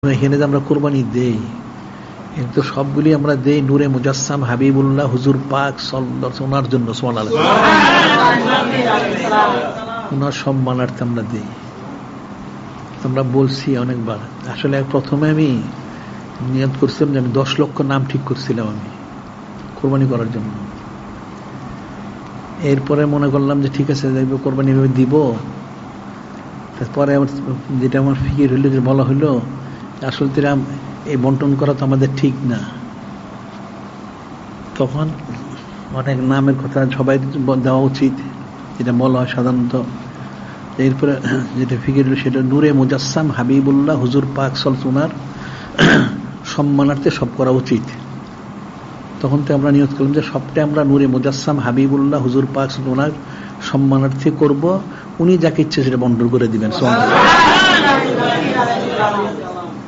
এখানে যে আমরা কোরবানি দেই, কিন্তু সবগুলি আমরা দেই নূরে মুজাসসাম হাবিবুল্লাহ হুজুর পাক সাল্লাল্লাহু ওনার জন্য, সুবহানাল্লাহ, ওনার সম্মানার্থে আমরা দেই। আমরা বলছি অনেকবার, আসলে প্রথমে আমি নিয়ত করছিলাম যে আমি 10 লক্ষ নাম ঠিক করছিলাম আমি কোরবানি করার জন্য। এরপরে মনে করলাম যে ঠিক আছে যাইব কোরবানি ভাবে দিব। তারপরে যেটা আমার ফিকির হইলো, যে বলা হইলো আসলে এই বন্টন করা তো আমাদের ঠিক না। তখন অনেক নামের কথা সবাই দেওয়া উচিত, যেটা বলা হয় সাধারণত। এরপরে যেটা ফিকির হইলো সেটা নূরে মুজাসসাম হাবিবুল্লাহ হুজুর পাক সাল্লাল্লাহু ওনার সম্মানার্থে সব করা উচিত। তখন তো আমরা নিয়ত করলাম যে সবটা আমরা নূরে মুজাসসাম হাবিবুল্লাহ হুজুর পাক সাল্লাল্লাহু ওনার সম্মানার্থে করব, উনি যাকে ইচ্ছে সেটা বন্টন করে দিবেন,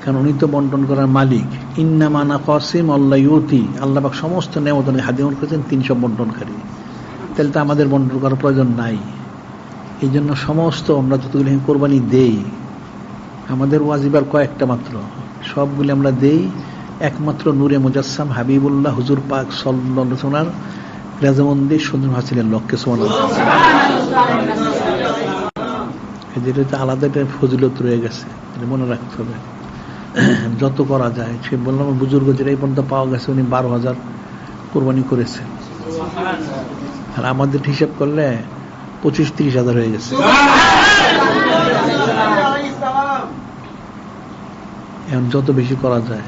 কারণ উনি তো বন্টন করার মালিক। ইন্নামা আনা কাসিম আল্লাহ ইউতি, আল্লাহ পাক সমস্ত নেয়ামত হাদিয়া করেছেন, তিনি সব বন্টনকারী। তাহলে তো আমাদের বন্টন করার প্রয়োজন নাই। এই জন্য সমস্ত আমরা যতগুলি কোরবানি দেই, আমাদের ওয়াজিবার কয়েকটা মাত্র, সবগুলি আমরা দেই একমাত্র নূরে মুজাসসাম হাবিবুল্লাহ হুজুর পাক সাল্লাল্লাহু আলাইহি ওয়াসাল্লাম রাজমন্দি সুন্দর হাসিলের লক্ষ্যে, সুবহানাল্লাহ। যেটা আলাদা একটা ফজিলত রয়ে গেছে, মনে রাখতে হবে। যত করা যায়, সে বললাম বুজুর্গ যেটা এই পর্যন্ত পাওয়া গেছে, উনি 12,000 কোরবানি করেছে, আর আমাদের হিসাব করলে 25-30,000 হয়ে গেছে। এখন যত বেশি করা যায়